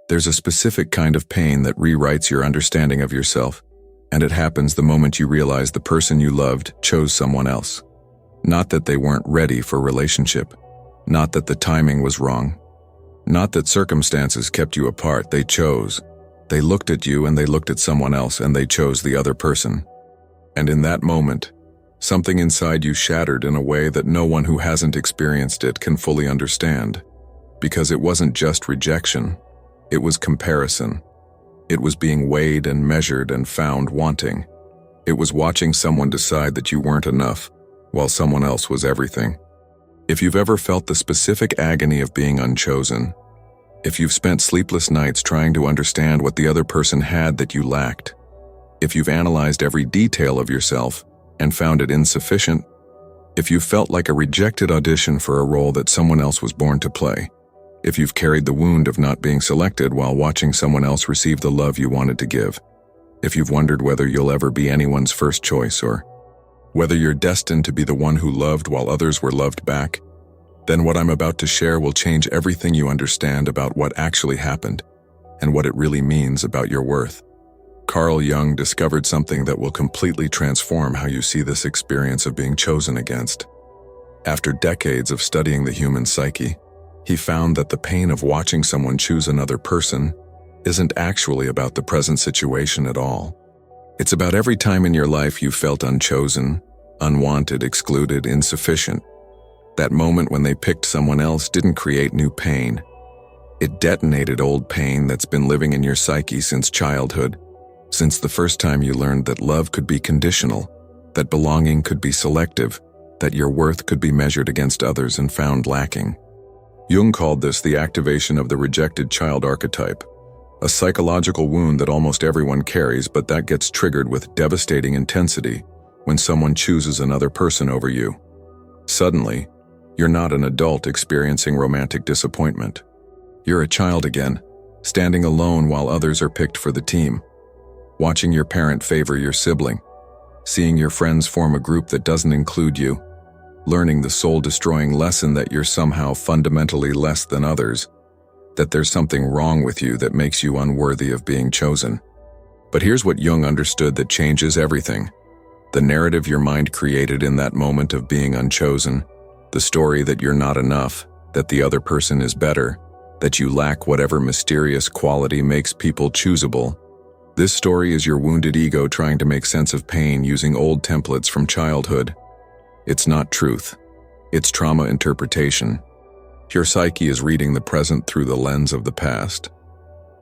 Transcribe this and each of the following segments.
There's a specific kind of pain that rewrites your understanding of yourself, and it happens the moment you realize the person you loved chose someone else. Not that they weren't ready for a relationship, not that the timing was wrong, not that circumstances kept you apart. They chose. They looked at you and they looked at someone else and they chose the other person. And in that moment, something inside you shattered in a way that no one who hasn't experienced it can fully understand. Because it wasn't just rejection, it was comparison. It was being weighed and measured and found wanting. It was watching someone decide that you weren't enough, while someone else was everything. If you've ever felt the specific agony of being unchosen, if you've spent sleepless nights trying to understand what the other person had that you lacked, if you've analyzed every detail of yourself and found it insufficient, if you've felt like a rejected audition for a role that someone else was born to play, if you've carried the wound of not being selected while watching someone else receive the love you wanted to give, if you've wondered whether you'll ever be anyone's first choice or whether you're destined to be the one who loved while others were loved back, then what I'm about to share will change everything you understand about what actually happened and what it really means about your worth. Carl Jung discovered something that will completely transform how you see this experience of being chosen against. After decades of studying the human psyche, he found that the pain of watching someone choose another person isn't actually about the present situation at all. It's about every time in your life you felt unchosen, unwanted, excluded, insufficient. That moment when they picked someone else didn't create new pain. It detonated old pain that's been living in your psyche since childhood, since the first time you learned that love could be conditional, that belonging could be selective, that your worth could be measured against others and found lacking. Jung called this the activation of the rejected child archetype, a psychological wound that almost everyone carries, but that gets triggered with devastating intensity when someone chooses another person over you. Suddenly, you're not an adult experiencing romantic disappointment. You're a child again, standing alone while others are picked for the team, watching your parent favor your sibling, seeing your friends form a group that doesn't include you, learning the soul-destroying lesson that you're somehow fundamentally less than others, that there's something wrong with you that makes you unworthy of being chosen. But here's what Jung understood that changes everything. The narrative your mind created in that moment of being unchosen, the story that you're not enough, that the other person is better, that you lack whatever mysterious quality makes people choosable. This story is your wounded ego trying to make sense of pain using old templates from childhood. It's not truth. It's trauma interpretation. Your psyche is reading the present through the lens of the past,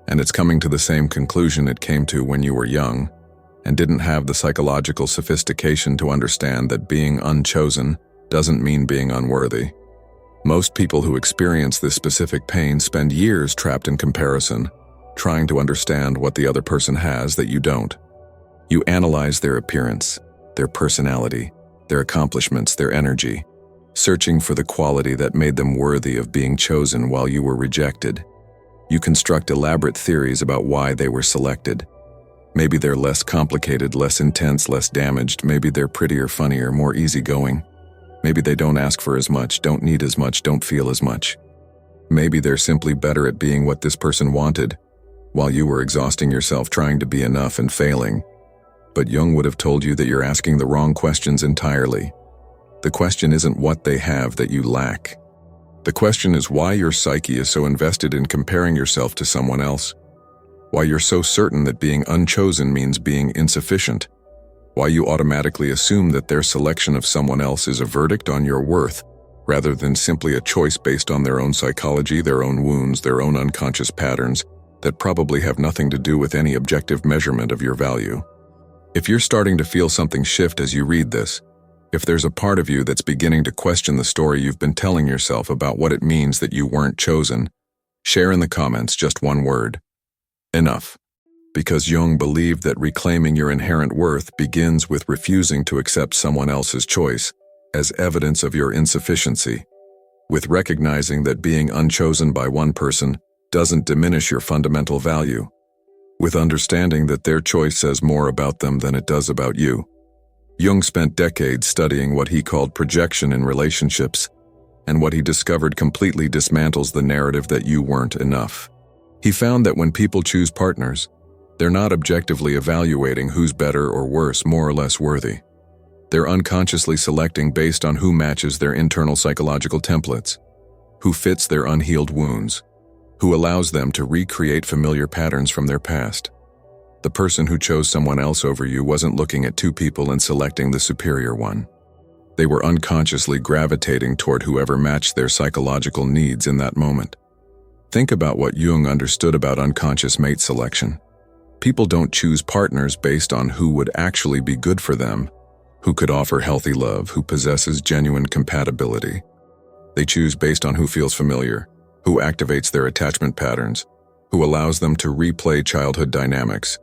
and it's coming to the same conclusion it came to when you were young and didn't have the psychological sophistication to understand that being unchosen doesn't mean being unworthy. Most people who experience this specific pain spend years trapped in comparison, trying to understand what the other person has that you don't. You analyze their appearance, their personality, their accomplishments, their energy, searching for the quality that made them worthy of being chosen while you were rejected. You construct elaborate theories about why they were selected. Maybe they're less complicated, less intense, less damaged. Maybe they're prettier, funnier, more easygoing. Maybe they don't ask for as much, don't need as much, don't feel as much. Maybe they're simply better at being what this person wanted, while you were exhausting yourself trying to be enough and failing. But Jung would have told you that you're asking the wrong questions entirely. The question isn't what they have that you lack. The question is why your psyche is so invested in comparing yourself to someone else, why you're so certain that being unchosen means being insufficient, why you automatically assume that their selection of someone else is a verdict on your worth, rather than simply a choice based on their own psychology, their own wounds, their own unconscious patterns that probably have nothing to do with any objective measurement of your value. If you're starting to feel something shift as you read this, if there's a part of you that's beginning to question the story you've been telling yourself about what it means that you weren't chosen, share in the comments just one word: enough. Because Jung believed that reclaiming your inherent worth begins with refusing to accept someone else's choice as evidence of your insufficiency, with recognizing that being unchosen by one person doesn't diminish your fundamental value, with understanding that their choice says more about them than it does about you. Jung spent decades studying what he called projection in relationships, and what he discovered completely dismantles the narrative that you weren't enough. He found that when people choose partners, they're not objectively evaluating who's better or worse, more or less worthy. They're unconsciously selecting based on who matches their internal psychological templates, who fits their unhealed wounds, who allows them to recreate familiar patterns from their past. The person who chose someone else over you wasn't looking at two people and selecting the superior one. They were unconsciously gravitating toward whoever matched their psychological needs in that moment. Think about what Jung understood about unconscious mate selection. People don't choose partners based on who would actually be good for them, who could offer healthy love, who possesses genuine compatibility. They choose based on who feels familiar, who activates their attachment patterns, who allows them to replay childhood dynamics,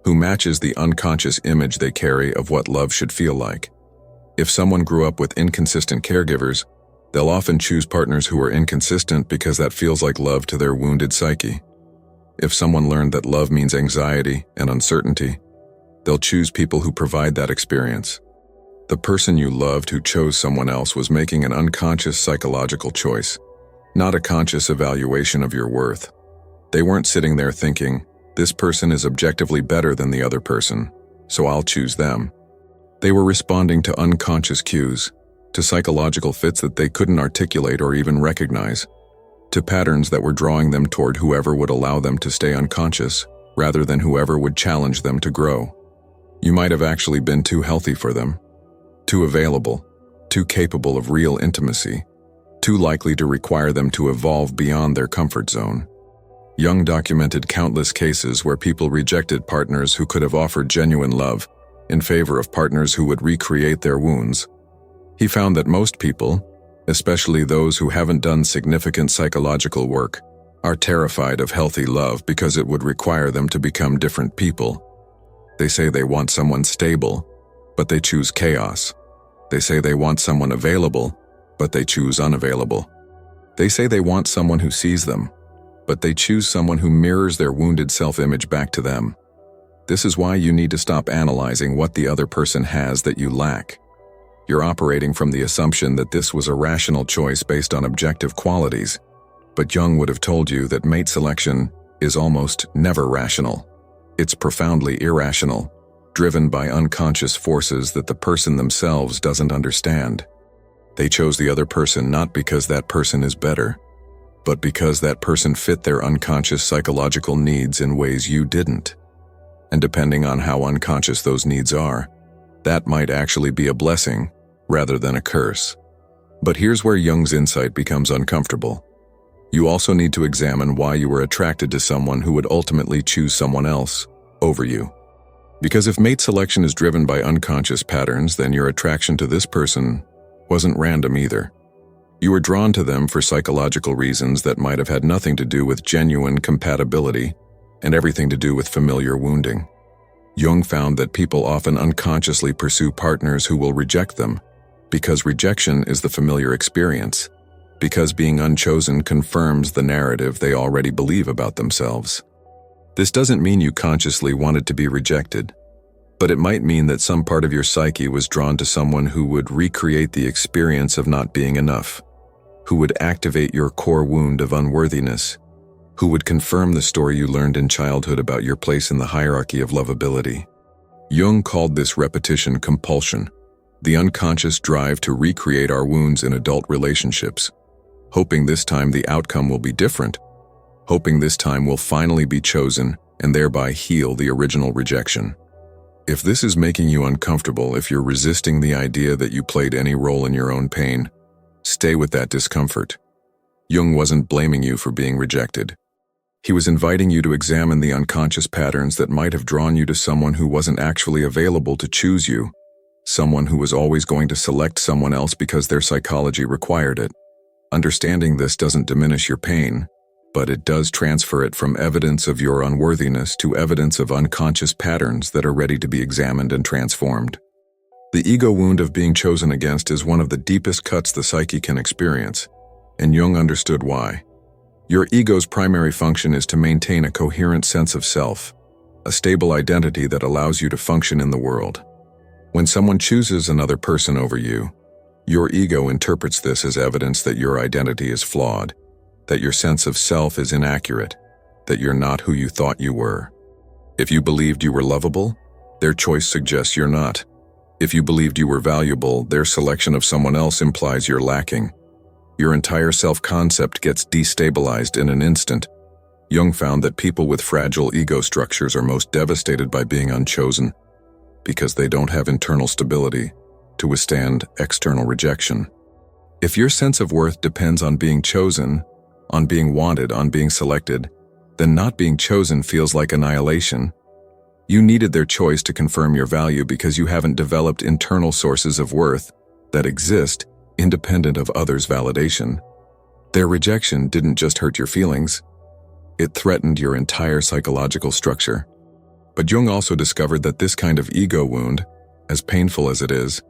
who matches the unconscious image they carry of what love should feel like. If someone grew up with inconsistent caregivers, they'll often choose partners who are inconsistent because that feels like love to their wounded psyche. If someone learned that love means anxiety and uncertainty, they'll choose people who provide that experience. The person you loved who chose someone else was making an unconscious psychological choice, not a conscious evaluation of your worth. They weren't sitting there thinking, this person is objectively better than the other person, so I'll choose them. They were responding to unconscious cues, to psychological fits that they couldn't articulate or even recognize, to patterns that were drawing them toward whoever would allow them to stay unconscious, rather than whoever would challenge them to grow. You might have actually been too healthy for them, too available, too capable of real intimacy, too likely to require them to evolve beyond their comfort zone. Jung documented countless cases where people rejected partners who could have offered genuine love in favor of partners who would recreate their wounds. He found that most people, especially those who haven't done significant psychological work, are terrified of healthy love because it would require them to become different people. They say they want someone stable, but they choose chaos. They say they want someone available, but they choose unavailable. They say they want someone who sees them, but they choose someone who mirrors their wounded self-image back to them. This is why you need to stop analyzing what the other person has that you lack. You're operating from the assumption that this was a rational choice based on objective qualities, but Jung would have told you that mate selection is almost never rational. It's profoundly irrational, driven by unconscious forces that the person themselves doesn't understand. They chose the other person not because that person is better, but because that person fit their unconscious psychological needs in ways you didn't. And depending on how unconscious those needs are, that might actually be a blessing rather than a curse. But here's where Jung's insight becomes uncomfortable. You also need to examine why you were attracted to someone who would ultimately choose someone else over you. Because if mate selection is driven by unconscious patterns, then your attraction to this person wasn't random either. You were drawn to them for psychological reasons that might have had nothing to do with genuine compatibility and everything to do with familiar wounding. Jung found that people often unconsciously pursue partners who will reject them, because rejection is the familiar experience, because being unchosen confirms the narrative they already believe about themselves. This doesn't mean you consciously wanted to be rejected, but it might mean that some part of your psyche was drawn to someone who would recreate the experience of not being enough, who would activate your core wound of unworthiness, who would confirm the story you learned in childhood about your place in the hierarchy of lovability. Jung called this repetition compulsion, the unconscious drive to recreate our wounds in adult relationships, hoping this time the outcome will be different, hoping this time we'll finally be chosen and thereby heal the original rejection. If this is making you uncomfortable, if you're resisting the idea that you played any role in your own pain, stay with that discomfort. Jung wasn't blaming you for being rejected. He was inviting you to examine the unconscious patterns that might have drawn you to someone who wasn't actually available to choose you, someone who was always going to select someone else because their psychology required it. Understanding this doesn't diminish your pain, but it does transfer it from evidence of your unworthiness to evidence of unconscious patterns that are ready to be examined and transformed. The ego wound of being chosen against is one of the deepest cuts the psyche can experience, and Jung understood why. Your ego's primary function is to maintain a coherent sense of self, a stable identity that allows you to function in the world. When someone chooses another person over you, your ego interprets this as evidence that your identity is flawed, that your sense of self is inaccurate, that you're not who you thought you were. If you believed you were lovable, their choice suggests you're not. If you believed you were valuable, their selection of someone else implies you're lacking. Your entire self-concept gets destabilized in an instant. Jung found that people with fragile ego structures are most devastated by being unchosen because they don't have internal stability to withstand external rejection. If your sense of worth depends on being chosen, on being wanted, on being selected, then not being chosen feels like annihilation. You needed their choice to confirm your value because you haven't developed internal sources of worth that exist independent of others' validation. Their rejection didn't just hurt your feelings, it threatened your entire psychological structure. But Jung also discovered that this kind of ego wound, as painful as it is,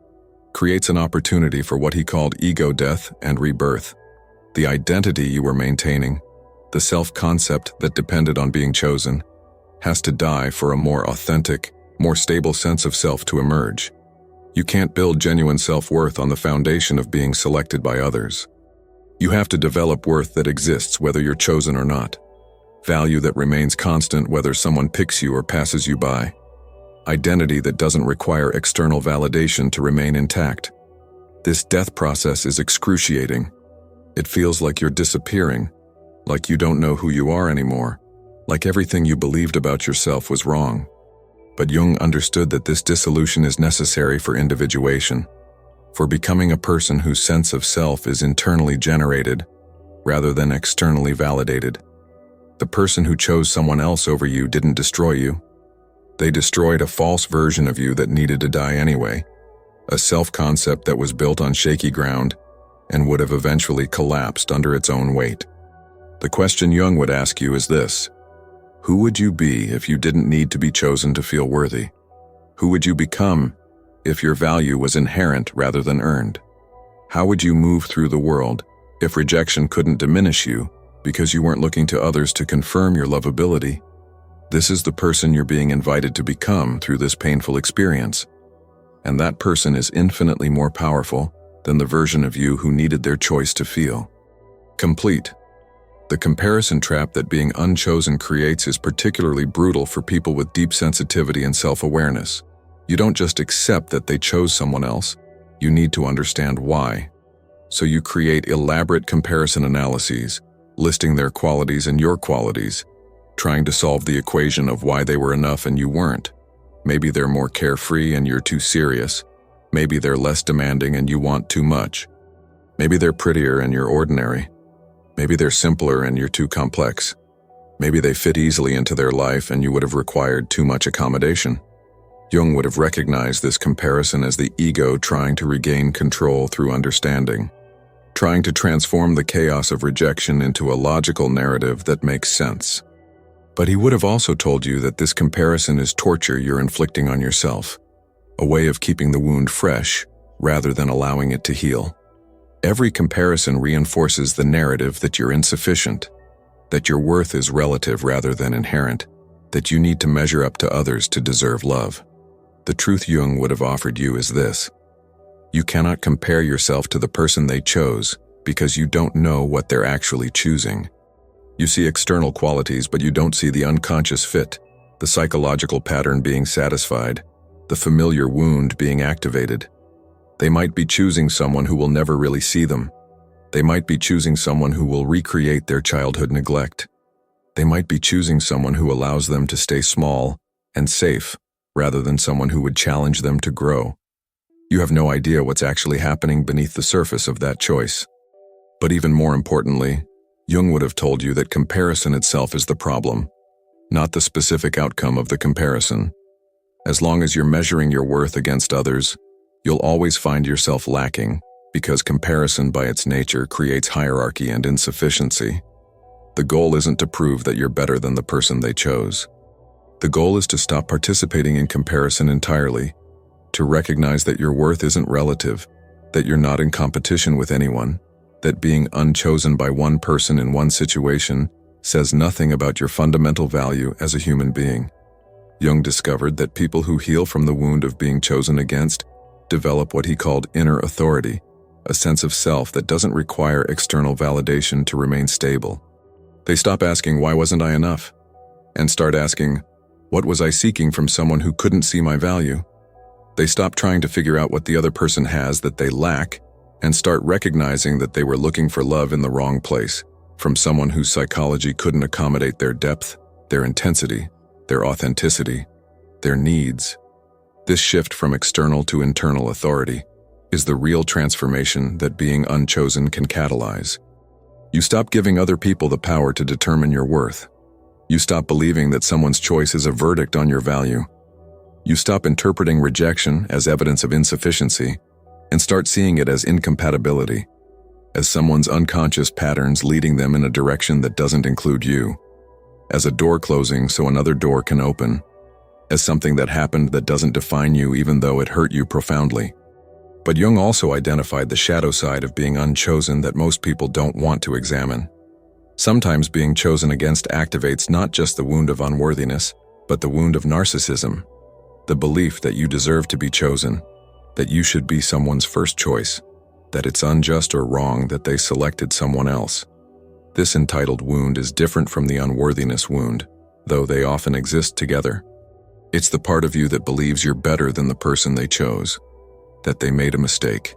creates an opportunity for what he called ego death and rebirth. The identity you were maintaining, the self-concept that depended on being chosen, has to die for a more authentic, more stable sense of self to emerge. You can't build genuine self-worth on the foundation of being selected by others. You have to develop worth that exists whether you're chosen or not. Value that remains constant whether someone picks you or passes you by. Identity that doesn't require external validation to remain intact. This death process is excruciating. It feels like you're disappearing, like you don't know who you are anymore, like everything you believed about yourself was wrong. But Jung understood that this dissolution is necessary for individuation, for becoming a person whose sense of self is internally generated rather than externally validated. The person who chose someone else over you didn't destroy you. They destroyed a false version of you that needed to die anyway, a self-concept that was built on shaky ground and would have eventually collapsed under its own weight. The question Jung would ask you is this: who would you be if you didn't need to be chosen to feel worthy? Who would you become if your value was inherent rather than earned? How would you move through the world if rejection couldn't diminish you because you weren't looking to others to confirm your lovability? This is the person you're being invited to become through this painful experience. And that person is infinitely more powerful than the version of you who needed their choice to feel complete. The comparison trap that being unchosen creates is particularly brutal for people with deep sensitivity and self-awareness. You don't just accept that they chose someone else, you need to understand why. So you create elaborate comparison analyses, listing their qualities and your qualities, trying to solve the equation of why they were enough and you weren't. Maybe they're more carefree and you're too serious. Maybe they're less demanding and you want too much. Maybe they're prettier and you're ordinary. Maybe they're simpler and you're too complex. Maybe they fit easily into their life and you would have required too much accommodation. Jung would have recognized this comparison as the ego trying to regain control through understanding, trying to transform the chaos of rejection into a logical narrative that makes sense. But he would have also told you that this comparison is torture you're inflicting on yourself, a way of keeping the wound fresh rather than allowing it to heal. Every comparison reinforces the narrative that you're insufficient, that your worth is relative rather than inherent, that you need to measure up to others to deserve love. The truth Jung would have offered you is this: you cannot compare yourself to the person they chose because you don't know what they're actually choosing. You see external qualities, but you don't see the unconscious fit, the psychological pattern being satisfied, the familiar wound being activated. They might be choosing someone who will never really see them. They might be choosing someone who will recreate their childhood neglect. They might be choosing someone who allows them to stay small and safe, rather than someone who would challenge them to grow. You have no idea what's actually happening beneath the surface of that choice. But even more importantly, Jung would have told you that comparison itself is the problem, not the specific outcome of the comparison. As long as you're measuring your worth against others, you'll always find yourself lacking, because comparison by its nature creates hierarchy and insufficiency. The goal isn't to prove that you're better than the person they chose. The goal is to stop participating in comparison entirely, to recognize that your worth isn't relative, that you're not in competition with anyone, that being unchosen by one person in one situation says nothing about your fundamental value as a human being. Jung discovered that people who heal from the wound of being chosen against develop what he called inner authority, a sense of self that doesn't require external validation to remain stable. They stop asking, "Why wasn't I enough?" and start asking, "What was I seeking from someone who couldn't see my value?" They stop trying to figure out what the other person has that they lack and start recognizing that they were looking for love in the wrong place, from someone whose psychology couldn't accommodate their depth, their intensity, their authenticity, their needs. This shift from external to internal authority is the real transformation that being unchosen can catalyze. You stop giving other people the power to determine your worth. You stop believing that someone's choice is a verdict on your value. You stop interpreting rejection as evidence of insufficiency and start seeing it as incompatibility, as someone's unconscious patterns leading them in a direction that doesn't include you, as a door closing so another door can open, as something that happened that doesn't define you even though it hurt you profoundly. But Jung also identified the shadow side of being unchosen that most people don't want to examine. Sometimes being chosen against activates not just the wound of unworthiness, but the wound of narcissism, the belief that you deserve to be chosen, that you should be someone's first choice, that it's unjust or wrong that they selected someone else. This entitled wound is different from the unworthiness wound, though they often exist together. It's the part of you that believes you're better than the person they chose, that they made a mistake,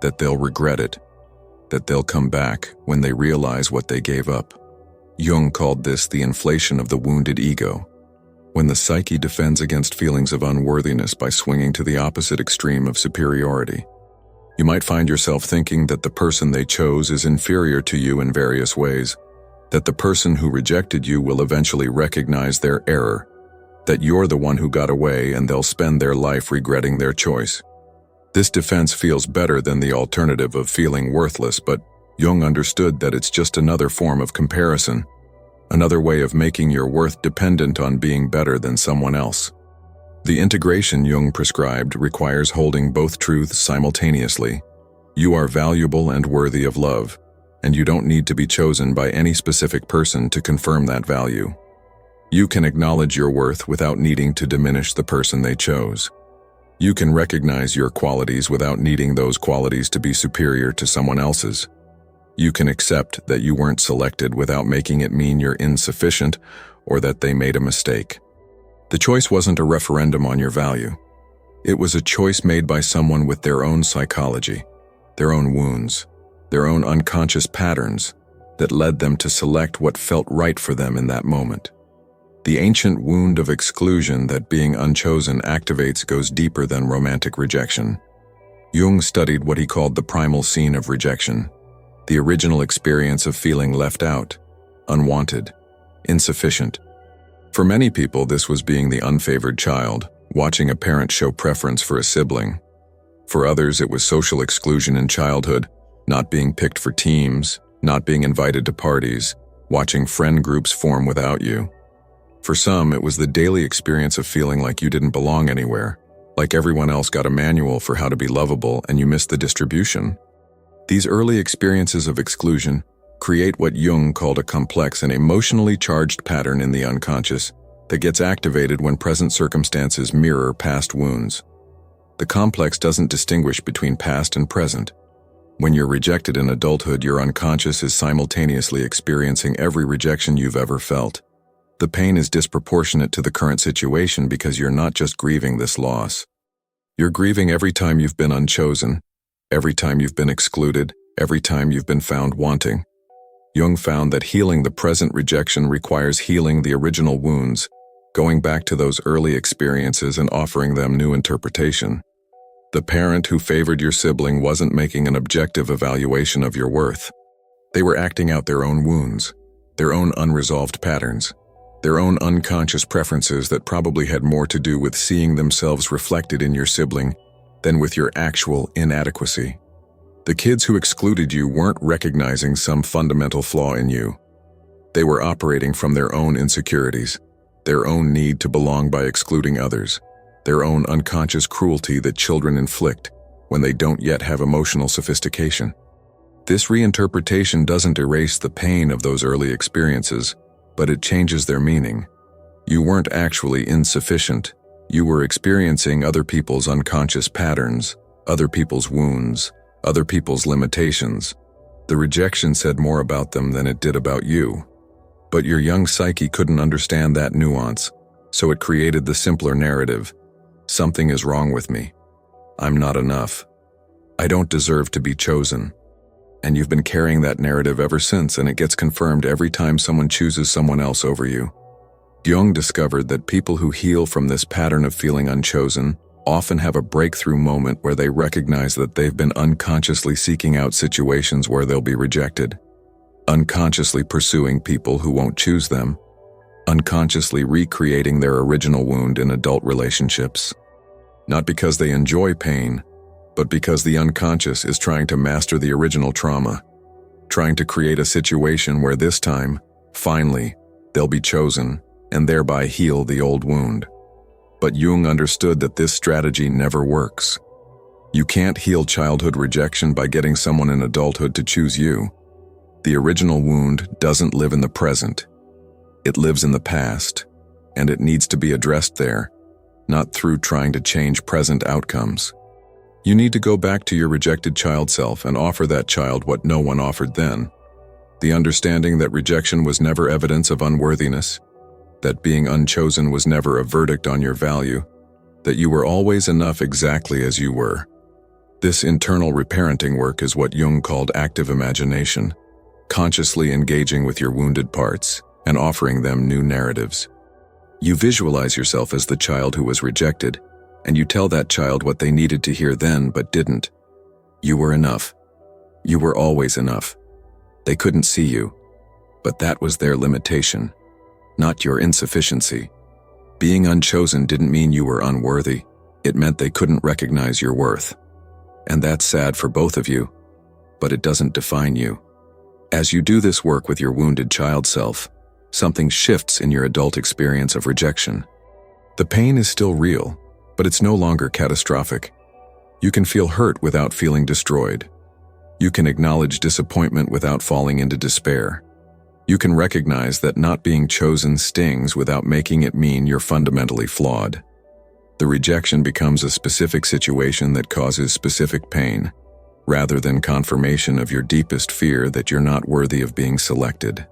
that they'll regret it, that they'll come back when they realize what they gave up. Jung called this the inflation of the wounded ego, when the psyche defends against feelings of unworthiness by swinging to the opposite extreme of superiority. You might find yourself thinking that the person they chose is inferior to you in various ways, that the person who rejected you will eventually recognize their error, that you're the one who got away and they'll spend their life regretting their choice. This defense feels better than the alternative of feeling worthless, but Jung understood that it's just another form of comparison, another way of making your worth dependent on being better than someone else. The integration Jung prescribed requires holding both truths simultaneously. You are valuable and worthy of love, and you don't need to be chosen by any specific person to confirm that value. You can acknowledge your worth without needing to diminish the person they chose. You can recognize your qualities without needing those qualities to be superior to someone else's. You can accept that you weren't selected without making it mean you're insufficient or that they made a mistake. The choice wasn't a referendum on your value. It was a choice made by someone with their own psychology, their own wounds, their own unconscious patterns that led them to select what felt right for them in that moment. The ancient wound of exclusion that being unchosen activates goes deeper than romantic rejection. Jung studied what he called the primal scene of rejection, the original experience of feeling left out, unwanted, insufficient. For many people, this was being the unfavored child, watching a parent show preference for a sibling. For others, it was social exclusion in childhood, not being picked for teams, not being invited to parties, watching friend groups form without you. For some, it was the daily experience of feeling like you didn't belong anywhere, like everyone else got a manual for how to be lovable and you missed the distribution. These early experiences of exclusion create what Jung called a complex and emotionally charged pattern in the unconscious that gets activated when present circumstances mirror past wounds. The complex doesn't distinguish between past and present. When you're rejected in adulthood, your unconscious is simultaneously experiencing every rejection you've ever felt. The pain is disproportionate to the current situation because you're not just grieving this loss. You're grieving every time you've been unchosen, every time you've been excluded, every time you've been found wanting. Jung found that healing the present rejection requires healing the original wounds, going back to those early experiences and offering them new interpretation. The parent who favored your sibling wasn't making an objective evaluation of your worth. They were acting out their own wounds, their own unresolved patterns, their own unconscious preferences that probably had more to do with seeing themselves reflected in your sibling than with your actual inadequacy. The kids who excluded you weren't recognizing some fundamental flaw in you. They were operating from their own insecurities, their own need to belong by excluding others, their own unconscious cruelty that children inflict when they don't yet have emotional sophistication. This reinterpretation doesn't erase the pain of those early experiences, but it changes their meaning. You weren't actually insufficient. You were experiencing other people's unconscious patterns, other people's wounds, other people's limitations. The rejection said more about them than it did about you. But your young psyche couldn't understand that nuance, so it created the simpler narrative. Something is wrong with me. I'm not enough. I don't deserve to be chosen. And you've been carrying that narrative ever since, and it gets confirmed every time someone chooses someone else over you. Jung discovered that people who heal from this pattern of feeling unchosen often have a breakthrough moment where they recognize that they've been unconsciously seeking out situations where they'll be rejected, unconsciously pursuing people who won't choose them, unconsciously recreating their original wound in adult relationships. Not because they enjoy pain, but because the unconscious is trying to master the original trauma, trying to create a situation where this time, finally, they'll be chosen and thereby heal the old wound. But Jung understood that this strategy never works. You can't heal childhood rejection by getting someone in adulthood to choose you. The original wound doesn't live in the present. It lives in the past, and it needs to be addressed there, not through trying to change present outcomes. You need to go back to your rejected child self and offer that child what no one offered then. The understanding that rejection was never evidence of unworthiness, that being unchosen was never a verdict on your value, that you were always enough exactly as you were. This internal reparenting work is what Jung called active imagination, consciously engaging with your wounded parts and offering them new narratives. You visualize yourself as the child who was rejected, and you tell that child what they needed to hear then but didn't. You were enough. You were always enough. They couldn't see you, but that was their limitation, not your insufficiency. Being unchosen didn't mean you were unworthy. It meant they couldn't recognize your worth. And that's sad for both of you, but it doesn't define you. As you do this work with your wounded child self, something shifts in your adult experience of rejection. The pain is still real, but it's no longer catastrophic. You can feel hurt without feeling destroyed. You can acknowledge disappointment without falling into despair. You can recognize that not being chosen stings without making it mean you're fundamentally flawed. The rejection becomes a specific situation that causes specific pain, rather than confirmation of your deepest fear that you're not worthy of being selected.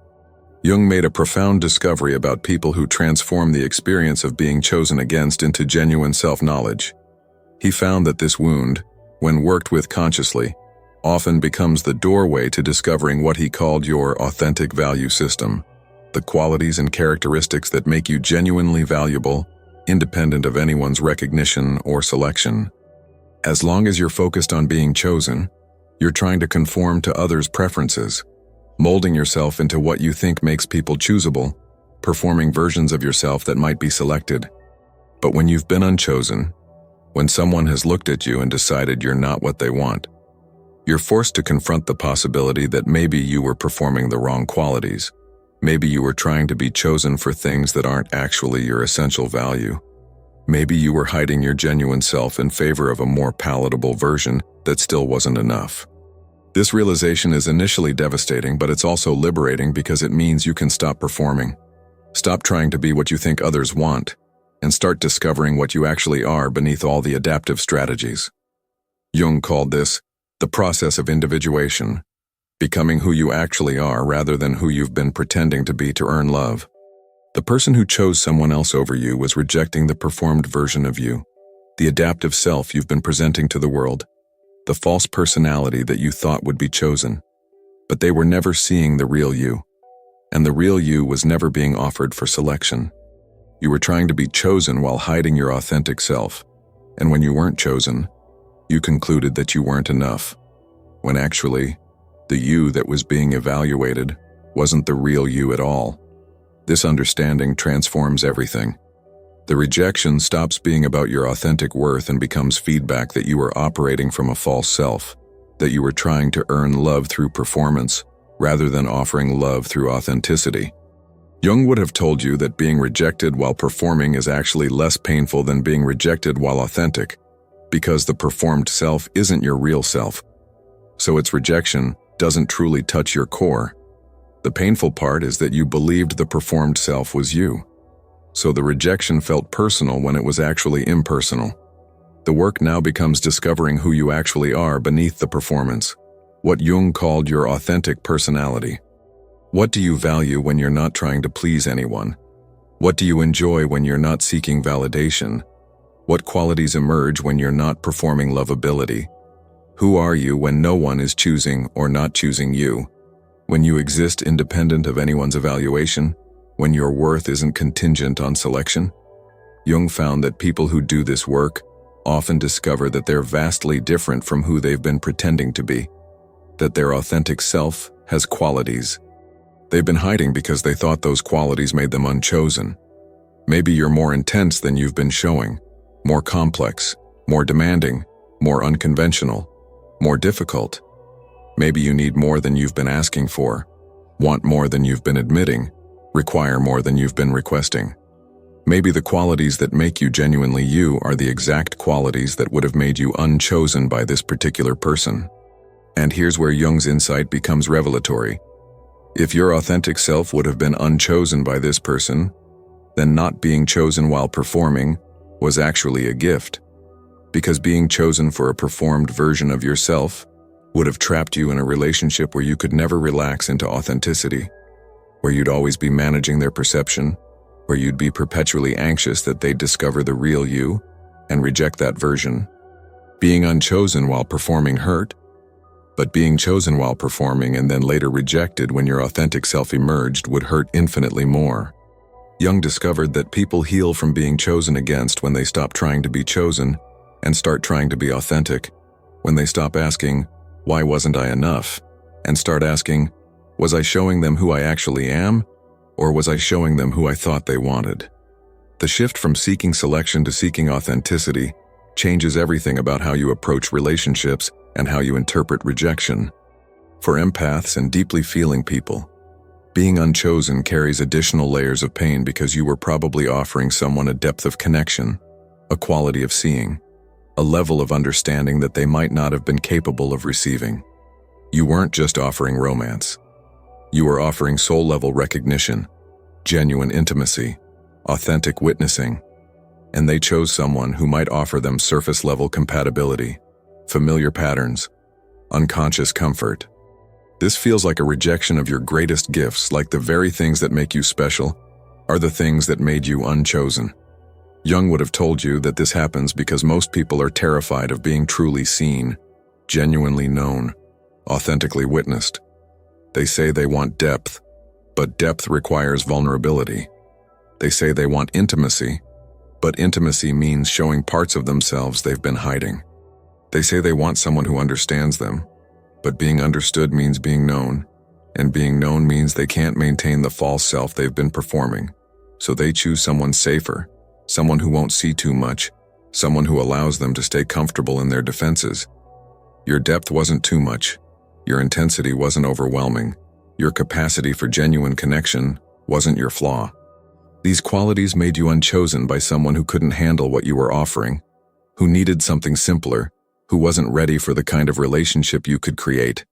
Jung made a profound discovery about people who transform the experience of being chosen against into genuine self-knowledge. He found that this wound, when worked with consciously, often becomes the doorway to discovering what he called your authentic value system, the qualities and characteristics that make you genuinely valuable, independent of anyone's recognition or selection. As long as you're focused on being chosen, you're trying to conform to others' preferences, molding yourself into what you think makes people choosable, performing versions of yourself that might be selected. But when you've been unchosen, when someone has looked at you and decided you're not what they want, you're forced to confront the possibility that maybe you were performing the wrong qualities. Maybe you were trying to be chosen for things that aren't actually your essential value. Maybe you were hiding your genuine self in favor of a more palatable version that still wasn't enough. This realization is initially devastating, but it's also liberating because it means you can stop performing. Stop trying to be what you think others want, and start discovering what you actually are beneath all the adaptive strategies. Jung called this the process of individuation, becoming who you actually are rather than who you've been pretending to be to earn love. The person who chose someone else over you was rejecting the performed version of you, the adaptive self you've been presenting to the world, the false personality that you thought would be chosen. But they were never seeing the real you, and the real you was never being offered for selection. You were trying to be chosen while hiding your authentic self, and when you weren't chosen, you concluded that you weren't enough, when actually, the you that was being evaluated wasn't the real you at all. This understanding transforms everything. The rejection stops being about your authentic worth and becomes feedback that you were operating from a false self, that you were trying to earn love through performance, rather than offering love through authenticity. Jung would have told you that being rejected while performing is actually less painful than being rejected while authentic, because the performed self isn't your real self. So its rejection doesn't truly touch your core. The painful part is that you believed the performed self was you. So the rejection felt personal when it was actually impersonal. The work now becomes discovering who you actually are beneath the performance, what Jung called your authentic personality. What do you value when you're not trying to please anyone? What do you enjoy when you're not seeking validation? What qualities emerge when you're not performing lovability? Who are you when no one is choosing or not choosing you? When you exist independent of anyone's evaluation? When your worth isn't contingent on selection? Jung found that people who do this work often discover that they're vastly different from who they've been pretending to be, that their authentic self has qualities they've been hiding because they thought those qualities made them unchosen. Maybe you're more intense than you've been showing, more complex, more demanding, more unconventional, more difficult. Maybe you need more than you've been asking for, want more than you've been admitting, require more than you've been requesting. Maybe the qualities that make you genuinely you are the exact qualities that would have made you unchosen by this particular person. And here's where Jung's insight becomes revelatory. If your authentic self would have been unchosen by this person, then not being chosen while performing was actually a gift. Because being chosen for a performed version of yourself would have trapped you in a relationship where you could never relax into authenticity, where you'd always be managing their perception, where you'd be perpetually anxious that they'd discover the real you and reject that version. Being unchosen while performing hurt, but being chosen while performing and then later rejected when your authentic self emerged would hurt infinitely more. Jung discovered that people heal from being chosen against when they stop trying to be chosen and start trying to be authentic, when they stop asking, "Why wasn't I enough?" and start asking, "Was I showing them who I actually am, or was I showing them who I thought they wanted?" The shift from seeking selection to seeking authenticity changes everything about how you approach relationships and how you interpret rejection. For empaths and deeply feeling people, being unchosen carries additional layers of pain because you were probably offering someone a depth of connection, a quality of seeing, a level of understanding that they might not have been capable of receiving. You weren't just offering romance. You were offering soul-level recognition, genuine intimacy, authentic witnessing, and they chose someone who might offer them surface-level compatibility, familiar patterns, unconscious comfort. This feels like a rejection of your greatest gifts, like the very things that make you special are the things that made you unchosen. Jung would have told you that this happens because most people are terrified of being truly seen, genuinely known, authentically witnessed. They say they want depth, but depth requires vulnerability. They say they want intimacy, but intimacy means showing parts of themselves they've been hiding. They say they want someone who understands them, but being understood means being known, and being known means they can't maintain the false self they've been performing. So they choose someone safer, someone who won't see too much, someone who allows them to stay comfortable in their defenses. Your depth wasn't too much. Your intensity wasn't overwhelming. Your capacity for genuine connection wasn't your flaw. These qualities made you unchosen by someone who couldn't handle what you were offering, who needed something simpler, who wasn't ready for the kind of relationship you could create.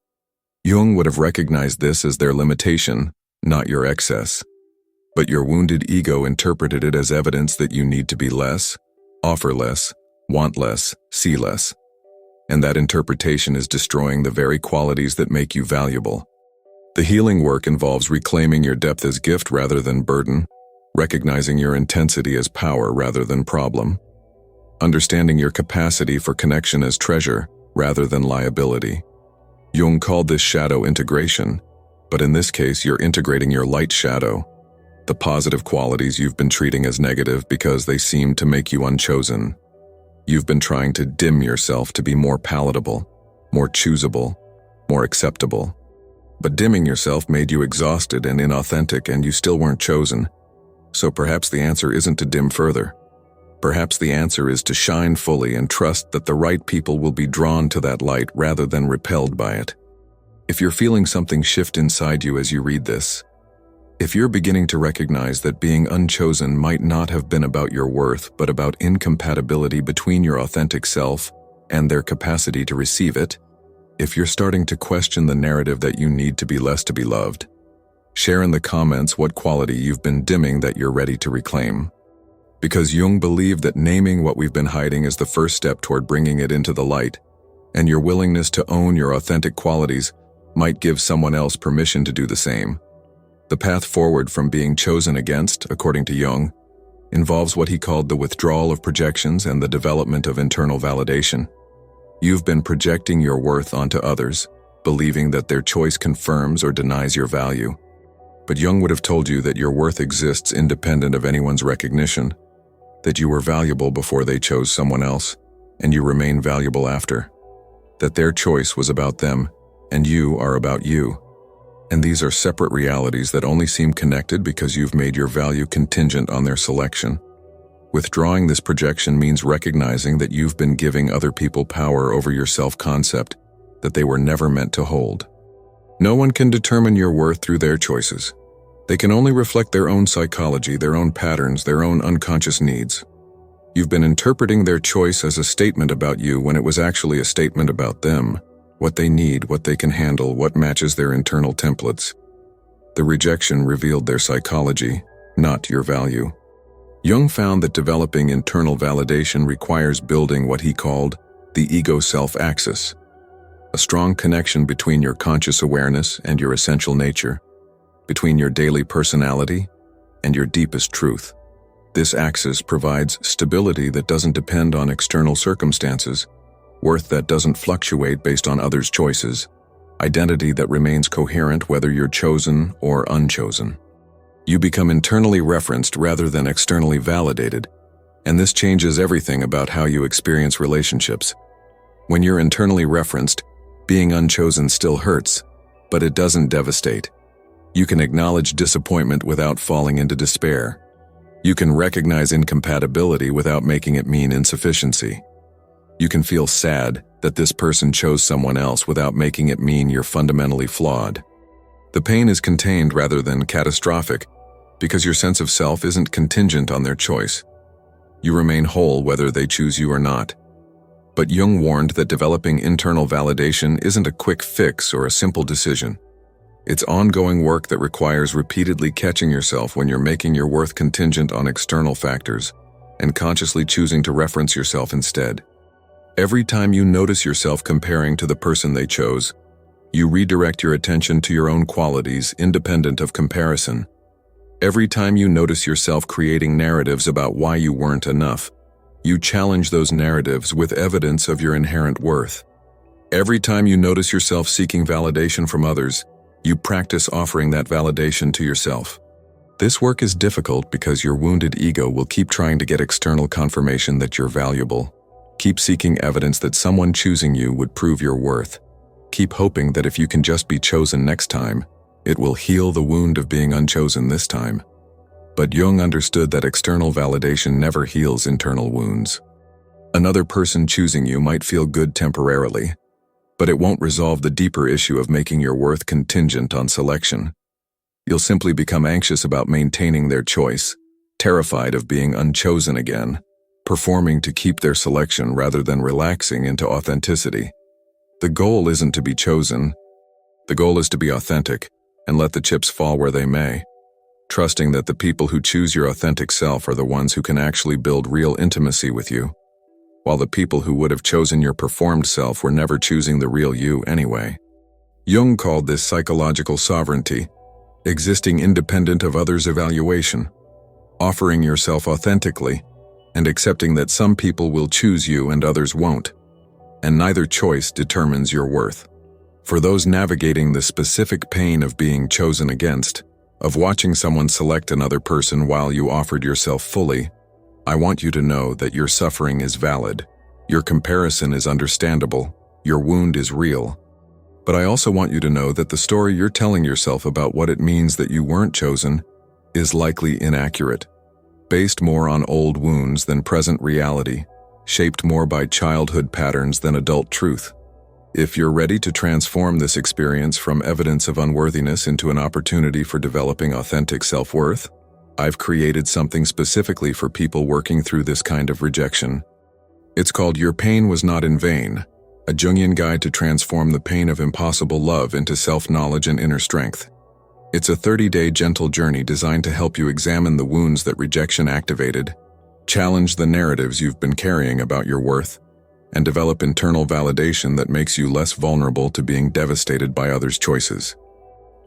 Jung would have recognized this as their limitation, not your excess. But your wounded ego interpreted it as evidence that you need to be less, offer less, want less, see less. And that interpretation is destroying the very qualities that make you valuable. The healing work involves reclaiming your depth as gift rather than burden, recognizing your intensity as power rather than problem, understanding your capacity for connection as treasure rather than liability. Jung called this shadow integration, but in this case you're integrating your light shadow, the positive qualities you've been treating as negative because they seem to make you unchosen. You've been trying to dim yourself to be more palatable, more choosable, more acceptable. But dimming yourself made you exhausted and inauthentic, and you still weren't chosen. So perhaps the answer isn't to dim further. Perhaps the answer is to shine fully and trust that the right people will be drawn to that light rather than repelled by it. If you're feeling something shift inside you as you read this, if you're beginning to recognize that being unchosen might not have been about your worth, but about incompatibility between your authentic self and their capacity to receive it, if you're starting to question the narrative that you need to be less to be loved, share in the comments what quality you've been dimming that you're ready to reclaim. Because Jung believed that naming what we've been hiding is the first step toward bringing it into the light, and your willingness to own your authentic qualities might give someone else permission to do the same. The path forward from being chosen against, according to Jung, involves what he called the withdrawal of projections and the development of internal validation. You've been projecting your worth onto others, believing that their choice confirms or denies your value. But Jung would have told you that your worth exists independent of anyone's recognition, that you were valuable before they chose someone else, and you remain valuable after. That their choice was about them, and you are about you. And these are separate realities that only seem connected because you've made your value contingent on their selection. Withdrawing this projection means recognizing that you've been giving other people power over your self-concept that they were never meant to hold. No one can determine your worth through their choices. They can only reflect their own psychology, their own patterns, their own unconscious needs. You've been interpreting their choice as a statement about you when it was actually a statement about them, what they need, what they can handle, what matches their internal templates. The rejection revealed their psychology, not your value. Jung found that developing internal validation requires building what he called the ego-self axis, a strong connection between your conscious awareness and your essential nature, between your daily personality and your deepest truth. This axis provides stability that doesn't depend on external circumstances, worth that doesn't fluctuate based on others' choices, identity that remains coherent whether you're chosen or unchosen. You become internally referenced rather than externally validated, and this changes everything about how you experience relationships. When you're internally referenced, being unchosen still hurts, but it doesn't devastate. You can acknowledge disappointment without falling into despair. You can recognize incompatibility without making it mean insufficiency. You can feel sad that this person chose someone else without making it mean you're fundamentally flawed. The pain is contained rather than catastrophic because your sense of self isn't contingent on their choice. You remain whole whether they choose you or not. But Jung warned that developing internal validation isn't a quick fix or a simple decision. It's ongoing work that requires repeatedly catching yourself when you're making your worth contingent on external factors and consciously choosing to reference yourself instead. Every time you notice yourself comparing to the person they chose, you redirect your attention to your own qualities independent of comparison. Every time you notice yourself creating narratives about why you weren't enough, you challenge those narratives with evidence of your inherent worth. Every time you notice yourself seeking validation from others, you practice offering that validation to yourself. This work is difficult because your wounded ego will keep trying to get external confirmation that you're valuable. Keep seeking evidence that someone choosing you would prove your worth. Keep hoping that if you can just be chosen next time, it will heal the wound of being unchosen this time. But Jung understood that external validation never heals internal wounds. Another person choosing you might feel good temporarily, but it won't resolve the deeper issue of making your worth contingent on selection. You'll simply become anxious about maintaining their choice, terrified of being unchosen again, performing to keep their selection rather than relaxing into authenticity. The goal isn't to be chosen. The goal is to be authentic and let the chips fall where they may, trusting that the people who choose your authentic self are the ones who can actually build real intimacy with you, while the people who would have chosen your performed self were never choosing the real you anyway. Jung called this psychological sovereignty, existing independent of others' evaluation, offering yourself authentically, and accepting that some people will choose you and others won't, and neither choice determines your worth. For those navigating the specific pain of being chosen against, of watching someone select another person while you offered yourself fully, I want you to know that your suffering is valid, your comparison is understandable, your wound is real. But I also want you to know that the story you're telling yourself about what it means that you weren't chosen is likely inaccurate, based more on old wounds than present reality, shaped more by childhood patterns than adult truth. If you're ready to transform this experience from evidence of unworthiness into an opportunity for developing authentic self-worth, I've created something specifically for people working through this kind of rejection. It's called Your Pain Was Not in Vain, a Jungian guide to transform the pain of impossible love into self-knowledge and inner strength. It's a 30-day gentle journey designed to help you examine the wounds that rejection activated, challenge the narratives you've been carrying about your worth, and develop internal validation that makes you less vulnerable to being devastated by others' choices.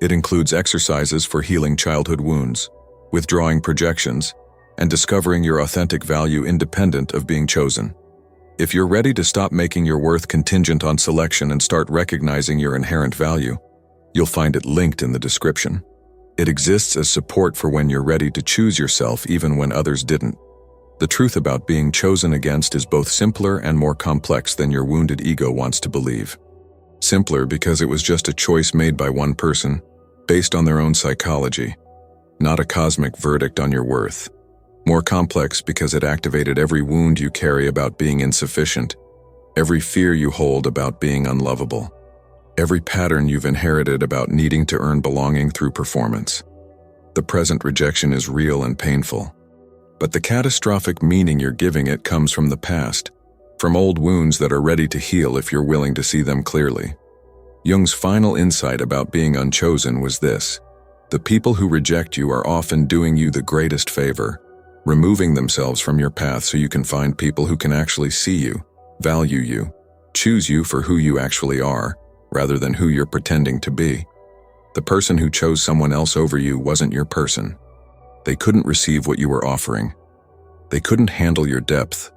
It includes exercises for healing childhood wounds, withdrawing projections, and discovering your authentic value independent of being chosen. If you're ready to stop making your worth contingent on selection and start recognizing your inherent value, you'll find it linked in the description. It exists as support for when you're ready to choose yourself even when others didn't. The truth about being chosen against is both simpler and more complex than your wounded ego wants to believe. Simpler because it was just a choice made by one person, based on their own psychology, not a cosmic verdict on your worth. More complex because it activated every wound you carry about being insufficient, every fear you hold about being unlovable, every pattern you've inherited about needing to earn belonging through performance. The present rejection is real and painful, but the catastrophic meaning you're giving it comes from the past, from old wounds that are ready to heal if you're willing to see them clearly. Jung's final insight about being unchosen was this: the people who reject you are often doing you the greatest favor, removing themselves from your path so you can find people who can actually see you, value you, choose you for who you actually are, rather than who you're pretending to be. The person who chose someone else over you wasn't your person. They couldn't receive what you were offering. They couldn't handle your depth.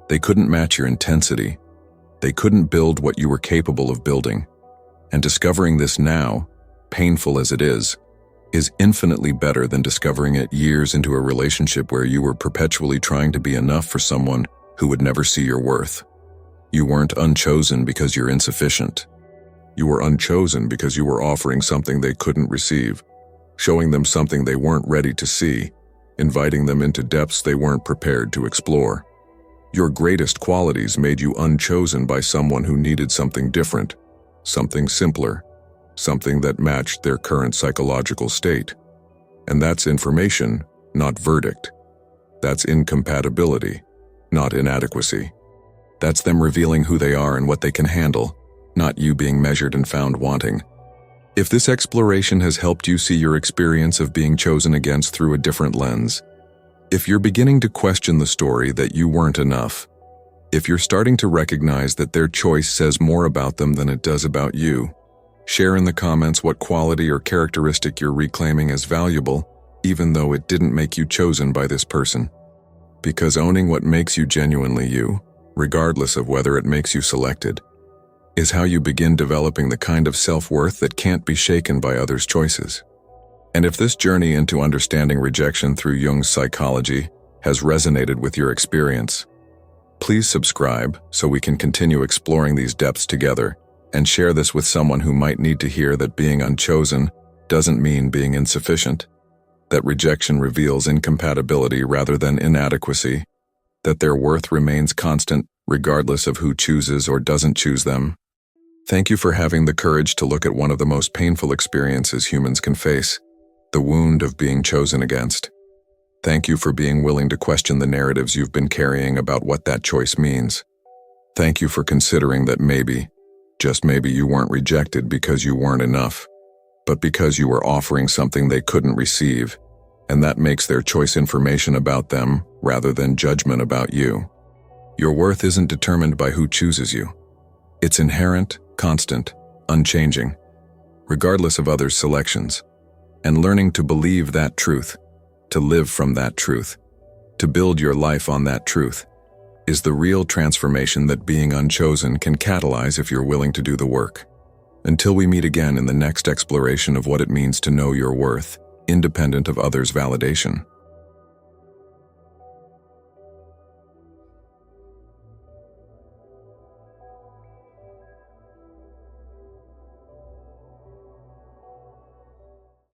They couldn't match your intensity. They couldn't build what you were capable of building. And discovering this now, painful as it is infinitely better than discovering it years into a relationship where you were perpetually trying to be enough for someone who would never see your worth. You weren't unchosen because you're insufficient. You were unchosen because you were offering something they couldn't receive, showing them something they weren't ready to see, inviting them into depths they weren't prepared to explore. Your greatest qualities made you unchosen by someone who needed something different, something simpler, something that matched their current psychological state. And that's information, not verdict. That's incompatibility, not inadequacy. That's them revealing who they are and what they can handle, not you being measured and found wanting. If this exploration has helped you see your experience of being chosen against through a different lens, if you're beginning to question the story that you weren't enough, if you're starting to recognize that their choice says more about them than it does about you, share in the comments what quality or characteristic you're reclaiming as valuable, even though it didn't make you chosen by this person. Because owning what makes you genuinely you, regardless of whether it makes you selected, is how you begin developing the kind of self-worth that can't be shaken by others' choices. And if this journey into understanding rejection through Jung's psychology has resonated with your experience, please subscribe so we can continue exploring these depths together, and share this with someone who might need to hear that being unchosen doesn't mean being insufficient, that rejection reveals incompatibility rather than inadequacy, that their worth remains constant regardless of who chooses or doesn't choose them. Thank you for having the courage to look at one of the most painful experiences humans can face, the wound of being chosen against. Thank you for being willing to question the narratives you've been carrying about what that choice means. Thank you for considering that maybe, just maybe, you weren't rejected because you weren't enough, but because you were offering something they couldn't receive, and that makes their choice information about them rather than judgment about you. Your worth isn't determined by who chooses you. It's inherent, constant, unchanging, regardless of others' selections. And learning to believe that truth, to live from that truth, to build your life on that truth, is the real transformation that being unchosen can catalyze if you're willing to do the work. Until we meet again in the next exploration of what it means to know your worth, independent of others' validation.